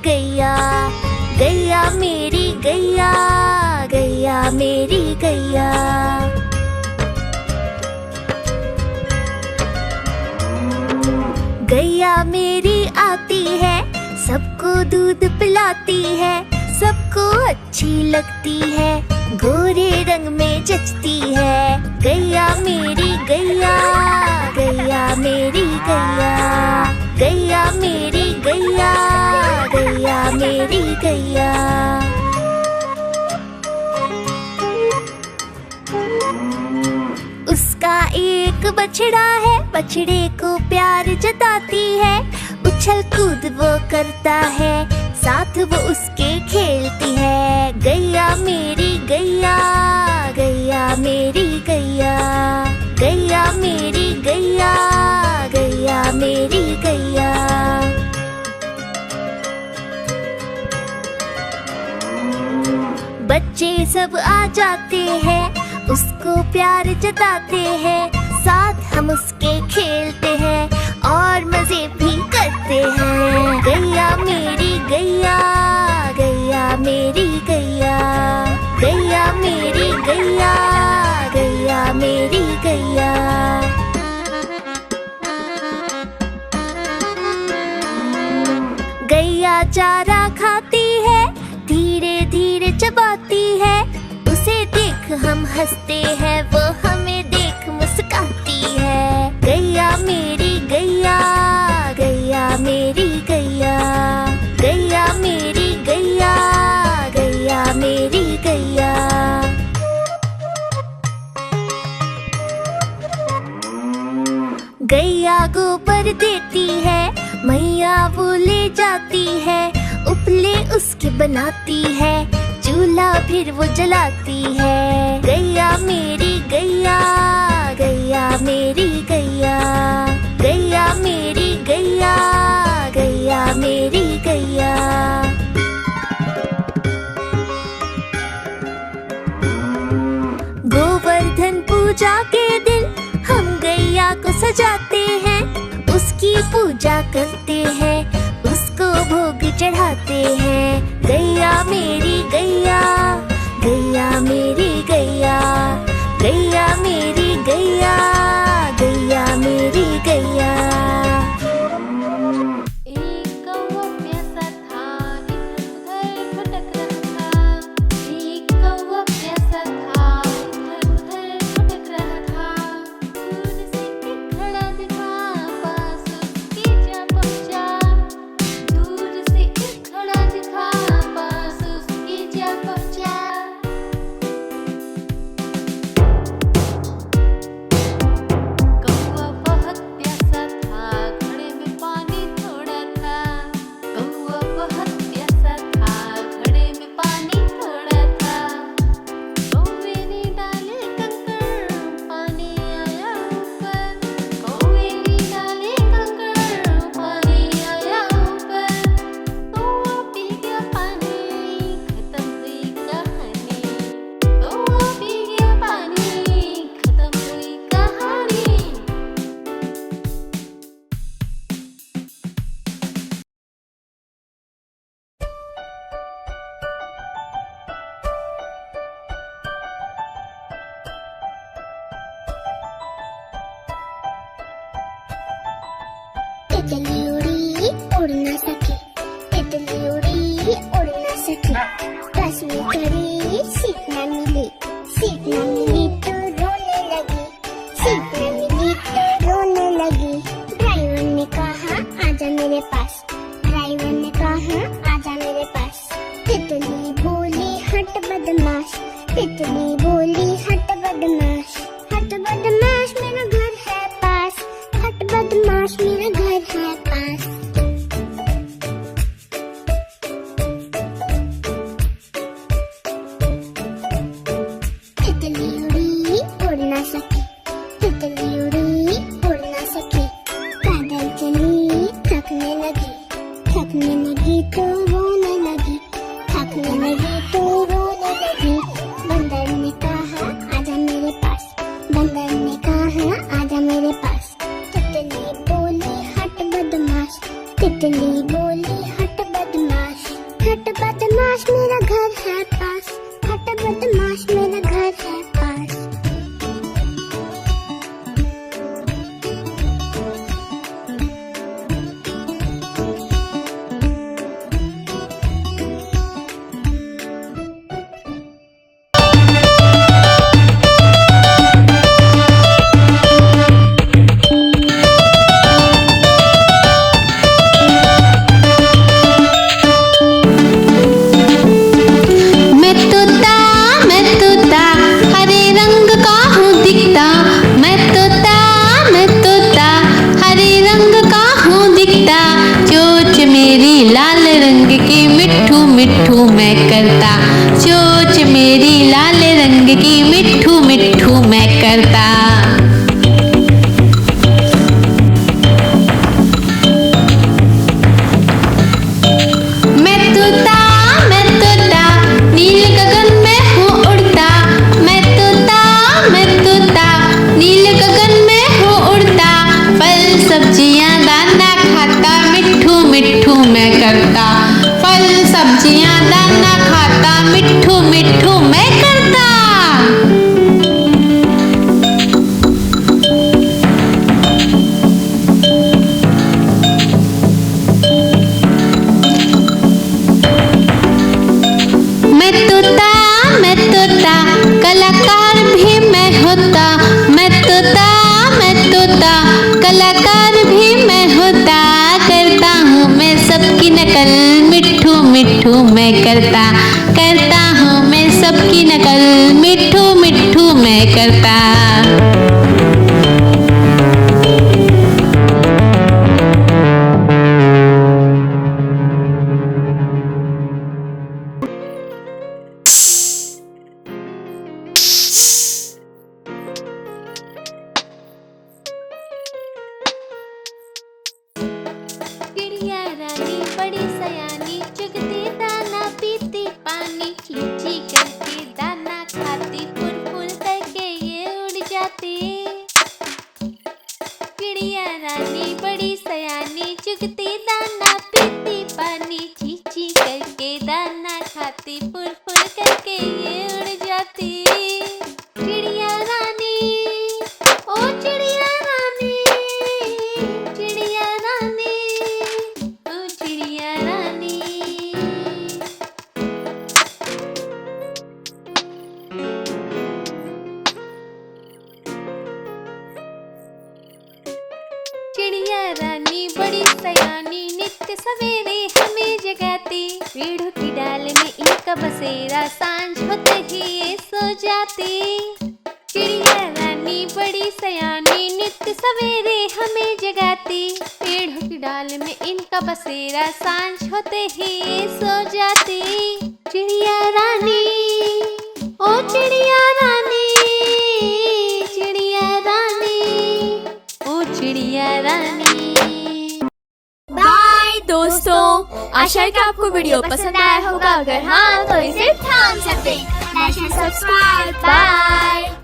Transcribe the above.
गैया, गैया मेरी गैया, गैया मेरी गैया। गैया मेरी आती है, सबको दूध पिलाती है, सबको अच्छी लगती है, गोरे रंग में जचती है। गैया मेरी गैया, गैया मेरी गैया, गैया मेरी गैया, गैया मेरी गैया। उसका एक बछड़ा है, बछड़े को प्यार जताती है, उछल कूद वो करता है, साथ वो उसके खेलती है। गैया मेरी गैया, गैया मेरी गैया, गैया मेरी गैया, गैया मेरी गैया। बच्चे सब आ जाते हैं, उसको प्यार जताते हैं, साथ हम उसके खेलते हैं और मजे भी करते हैं। गैया मेरी गैया, गैया मेरी गैया, गैया मेरी गैया, गैया मेरी गैया। गैया चारा खाती है, धीरे धीरे चबाती है, उसे देख हम हंसते हैं, वो हमें देख मुस्कुराती है। गैया मेरी गैया, गैया मेरी गैया, गैया मेरी गैया, गैया मेरी गैया। गैया गोबर देती है, मैया वो ले जाती है, उपले उसके बनाती है, चूल्हा फिर वो जलाती है। गैया मेरी गैया, गैया मेरी गैया, गैया मेरी गैया, गैया मेरी गैया। गोवर्धन पूजा के दिन हम गैया को सजाते हैं, उसकी पूजा करते हैं, उसको भोग चढ़ाते हैं। गैया मेरी गैया, गैया मेरी गैया, गैया मेरी गैया, गैया मेरी गैया। एक कौवा प्यासा था, इधर उधर भटक रहा था। एक कौवा प्यासा था, इधर उधर भटक रहा था। दूर से एक खड़ा दिखा, पास उसके जा पहुंचा। दूर से एक खड़ा दिखा, पास उसके जा पहुंचा। कौवा बहुत प्यासा था, घड़े में पानी थोड़ा था। कौवा बहुत प्यासा था, घड़े में पानी थोड़ा था। कौवे ने डाले कंकड़, पानी आया ऊपर। कौवे ने डाले कंकड़, पानी आया ऊपर। कौवा पी गया पानी, खत्म हुई कहानी। कौवा पी गया पानी, खत्म हुई कहानी। तितली उड़ी उड़ न सकी, तितली उड़ी उड़ न सकी, बस में चढ़ी सीट न मिली, सीट न मिली तो रोने लगी, सीट न मिली तो रोने लगी। ड्राइवर ने कहा आजा मेरे पास, ड्राइवर ने कहा आजा मेरे पास। तितली बोली हट बदमाश, तितली बोली हट बदमाश, हट बदमाश मेरा घर है पास, हट बदमाश मेरा घर है पास। तितली उड़ी उड़ न सकी, तितली उड़ी उड़ न सकी, पैदल चली थकने लगी, थकने लगी तो रोने लगी, थकने लगी तो रोने लगी। बंदर ने कहा आजा मेरे पास, बंदर ने कहा आजा मेरे पास। तितली बोली हट बदमाश, तितली बोली हट बदमाश, बदमाश मेरा घर है पास, खट्टा बदमाश मेरा घर है पास। मैं तोता हरे रंग का हूँ दिखता। मैं तोता हरे रंग का हूँ दिखता। चोंच मेरी लाल रंग की मिट्ठू मिट्ठू मैं करता। चोंच मेरी लाल रंग की मिट्ठू मिट्ठू मैं करता। मैं तोता नील गगन में हूँ उड़ता। मैं तोता नील गगन में हूँ उड़ता। फल सब्जियाँ दाना खाता मिट्ठू मिट्ठू मैं करता। फल सब्जियाँ दाना खाता मिट्ठू मिट्ठू मैं करता। मैं तोता कलाकार भी मैं होता। मैं तोता कलाकार भी मैं होता। करता हूँ मैं सबकी नकल मिट्ठू मिट्ठू मैं करता। करता हूँ मैं सबकी नकल मिट्ठू मिट्ठू मैं करता। चिड़िया रानी बड़ी सयानी चुगती दाना पीती पानी। चींची करके दाना खाती फुल फुल करके ये उड़ जाती। चिड़िया रानी बड़ी सयानी चुगती दाना पीती पानी। चींची करके दाना खाती फुल फुल करके ये उड़ जाती। चिड़िया रानी ओ चिड़िया रानी, चिड़िया रानी ओ चिड़िया रानी। चिड़िया रानी बड़ी सयानी नित्य सवेरे हमें जगाती। पेड़ों की डाल में इनका बसेरा सांझ होते ही ये सो जाती। चिड़िया रानी बड़ी सयानी नित्य सवेरे हमें जगाती। पेड़ों की डाल में इनका बसेरा सांझ होते ही ये सो जाती। चिड़िया रानी ओ चिड़िया रानी, चिड़िया रानी ओ चिड़िया रानी। बाय दोस्तों, आशा है कि आपको वीडियो पसंद आया होगा। अगर हाँ तो इसे थाम सकते। Like and subscribe. बाय।